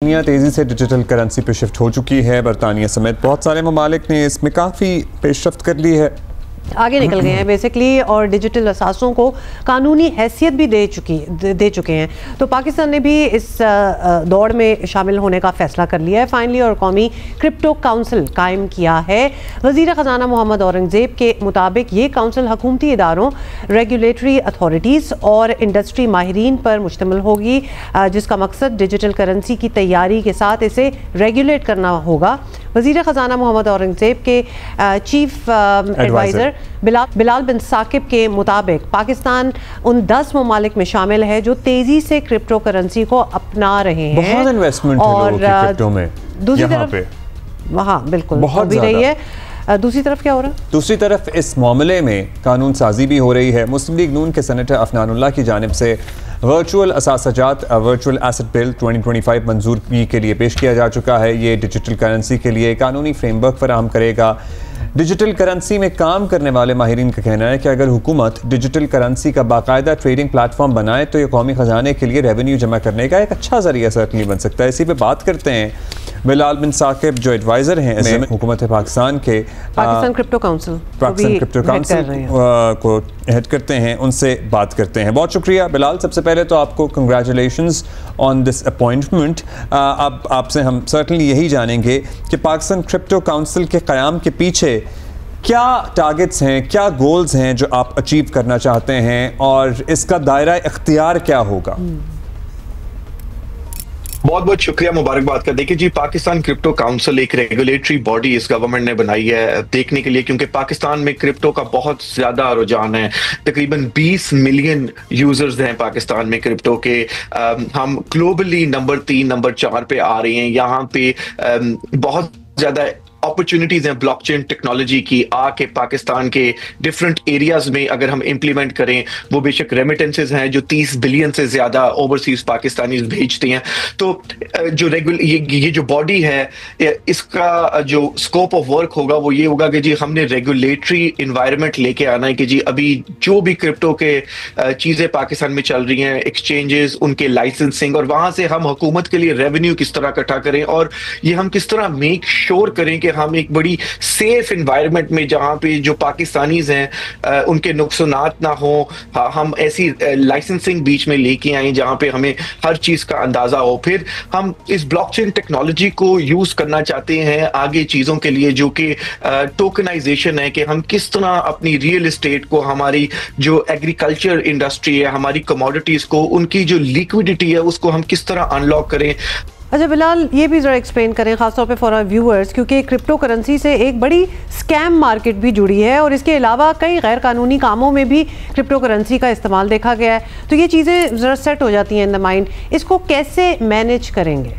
دنیا تیزی سے ڈیجیٹل کرنسی پہ شفٹ ہو چکی ہے. برطانیہ سمیت بہت سارے ممالک نے اس میں کافی پیش رفت کر لی ہے, آگے نکل گئے ہیں بیسکلی, اور ڈیجیٹل اثاثوں کو قانونی حیثیت بھی دے چکے ہیں. تو پاکستان نے بھی اس دوڑ میں شامل ہونے کا فیصلہ کر لیا ہے فائنلی, اور قومی کرپٹو کونسل قائم کیا ہے. وزیر خزانہ محمد اورنگزیب کے مطابق یہ کونسل حکومتی اداروں, ریگولیٹری اتھارٹیز اور انڈسٹری ماہرین پر مشتمل ہوگی, جس کا مقصد ڈیجیٹل کرنسی کی تیاری کے ساتھ اسے ریگولیٹ کرنا ہوگا. وزیر خزانہ محمد اورنگزیب کے چیف ایڈوائزر بلال بن ثاقب کے مطابق پاکستان ان 10 ممالک میں شامل ہے جو تیزی سے کرپٹو کرنسی کو اپنا رہے ہیں. بہت انویسٹمنٹ ہے لوگوں کی کرپٹو میں یہاں پہ, وہاں بالکل بہت بھی رہی ہے. دوسری طرف کیا ہو رہا ہے؟ دوسری طرف اس معاملے میں قانون سازی بھی ہو رہی ہے. مسلم لیگ نون کے سینیٹر عفنان اللہ کی جانب سے ورچوئل اثاثات ورچوئل ایسٹ بل 2025 منظوری کے لیے پیش کیا جا چکا ہے. یہ ڈیجیٹل کرنسی کے لیے قانونی فریم ورک فراہم کرے گا. ڈیجیٹل کرنسی میں کام کرنے والے ماہرین کا کہنا ہے کہ اگر حکومت ڈیجیٹل کرنسی کا باقاعدہ ٹریڈنگ پلیٹ فارم بنائے تو یہ قومی خزانے کے لیے ریونیو جمع کرنے کا ایک اچھا ذریعہ سرٹنلی بن سکتا ہے. اسی پہ بات کرتے ہیں بلال بن ثاقب جو ایڈوائزر ہیں حکومت پاکستان کے, پاکستان کرپٹو کونسل کو ہیڈ کرتے ہیں, ان سے بات کرتے ہیں. بہت شکریہ بلال. سب سے پہلے تو آپ کو کنگریچولیشنز آن دس اپوائنٹمنٹ. اب آپ سے ہم سرٹنلی یہی جانیں گے کہ پاکستان کرپٹو کونسل کے قیام کے پیچھے کیا ٹارگٹس ہیں, کیا گولز ہیں جو آپ اچیو کرنا چاہتے ہیں, اور اس کا دائرہ اختیار کیا ہوگا؟ بہت بہت شکریہ, مبارکباد کا. دیکھیں جی, پاکستان کرپٹو کونسل ایک ریگولیٹری باڈی اس گورنمنٹ نے بنائی ہے دیکھنے کے لیے, کیونکہ پاکستان میں کرپٹو کا بہت زیادہ رجحان ہے. تقریباً 20 ملین یوزرز ہیں پاکستان میں کرپٹو کے. ہم گلوبلی نمبر 3 نمبر 4 پہ آ رہے ہیں. یہاں پہ بہت زیادہ اپرچونٹیز ہیں بلاک چین ٹیکنالوجی کی آ کے پاکستان کے ڈفرنٹ ایریاز میں اگر ہم امپلیمنٹ کریں. وہ بے شک ریمیٹنسز ہیں جو 30 بلین سے زیادہ اوورسیز پاکستانیز بھیجتے ہیں. تو جو یہ جو باڈی ہے, اس کا جو اسکوپ آف ورک ہوگا وہ یہ ہوگا کہ جی ہم نے ریگولیٹری انوائرمنٹ لے کے آنا ہے کہ جی ابھی جو بھی کرپٹو کے چیزیں پاکستان میں چل رہی ہیں, ایکسچینجز, ان کے لائسنسنگ, اور وہاں سے ہم حکومت کے لیے ریونیو کس طرح اکٹھا کریں, اور یہ ہم کس طرح میک شور کریں کہ ہم ایک بڑی سیف انوائرمنٹ میں جہاں پہ جو پاکستانیز ہیں ان کے نقصانات نہ ہوں, ہم ایسی لائسنسنگ بیچ میں لے کے آئیں جہاں پہ ہمیں ہر چیز کا اندازہ ہو. پھر ہم اس بلاک چین ٹیکنالوجی کو یوز کرنا چاہتے ہیں آگے چیزوں کے لیے جو کہ ٹوکنائزیشن ہے, کہ ہم کس طرح اپنی ریئل اسٹیٹ کو, ہماری جو ایگریکلچر انڈسٹری ہے, ہماری کموڈیٹیز کو, ان کی جو لیکوڈیٹی ہے اس کو ہم کس طرح انلاک کریں. اچھا بلال, یہ بھی ذرا ایکسپلین کریں خاص طور پہ فار آور ویورز, کیونکہ کرپٹو کرنسی سے ایک بڑی اسکیم مارکیٹ بھی جڑی ہے, اور اس کے علاوہ کئی غیر قانونی کاموں میں بھی کرپٹو کرنسی کا استعمال دیکھا گیا ہے. تو یہ چیزیں ذرا سیٹ ہو جاتی ہیں ان دا مائنڈ, اس کو کیسے مینیج کریں گے؟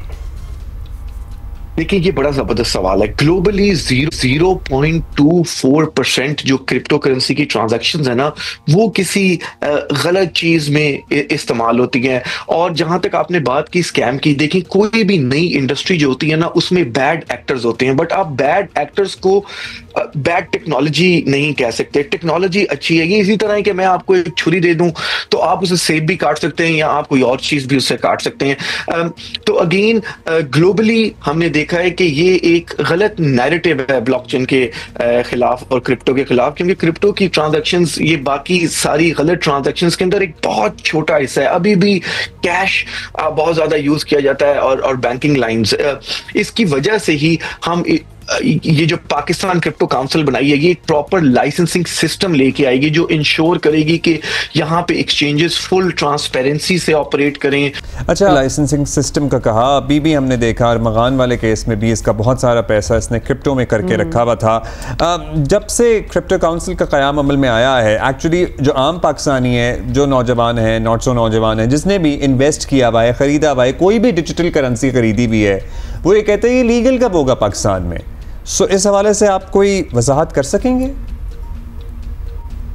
دیکھیں یہ بڑا زبردست سوال ہے. گلوبلی 0.24% جو کرپٹو کرنسی کی ٹرانزیکشنز ہیں نا, وہ کسی غلط چیز میں استعمال ہوتی ہیں. اور جہاں تک آپ نے بات کی اسکیم کی, دیکھیں کوئی بھی نئی انڈسٹری جو ہوتی ہے نا, اس میں بیڈ ایکٹرز ہوتے ہیں, بٹ آپ بیڈ ایکٹرز کو بیڈ ٹیکنالوجی نہیں کہہ سکتے. ٹیکنالوجی اچھی ہے. یہ اسی طرح ہے کہ میں آپ کو ایک چھری دے دوں تو آپ اسے سیب بھی کاٹ سکتے ہیں, یا آپ کوئی اور چیز بھی اس سے کاٹ سکتے ہیں. تو اگین گلوبلی ہم نے دیکھا ہے کہ یہ ایک غلط نیریٹو ہے بلاک چین کے خلاف اور کرپٹو کے خلاف, کیونکہ کرپٹو کی ٹرانزیکشنز یہ باقی ساری غلط ٹرانزیکشنز کے اندر ایک بہت چھوٹا حصہ ہے. ابھی بھی کیش بہت زیادہ یوز کیا جاتا ہے اور بینکنگ لائنز. اس کی وجہ سے ہی ہم یہ جو پاکستان کرپٹو کونسل بنائی ہے, یہ ایک پراپر لائسنسنگ سسٹم لے کے آئے گی جو انشور کرے گی کہ یہاں پہ ایکسچینجز فل ٹرانسپیرنسی سے آپریٹ کریں. اچھا, لائسنسنگ سسٹم کا کہا, ابھی بھی ہم نے دیکھا ارمغان والے کیس میں بھی اس کا بہت سارا پیسہ اس نے کرپٹو میں کر کے رکھا ہوا تھا. جب سے کرپٹو کونسل کا قیام عمل میں آیا ہے, ایکچولی جو عام پاکستانی ہے, جو نوجوان ہیں, ناٹ سو نوجوان ہیں, جس نے بھی انویسٹ کیا ہوا ہے, خریدا ہوا ہے, کوئی بھی ڈیجیٹل کرنسی خریدی بھی ہے, وہ یہ کہتے ہیں یہ لیگل کب ہوگا پاکستان میں. سو اس حوالے سے آپ کوئی وضاحت کر سکیں گے؟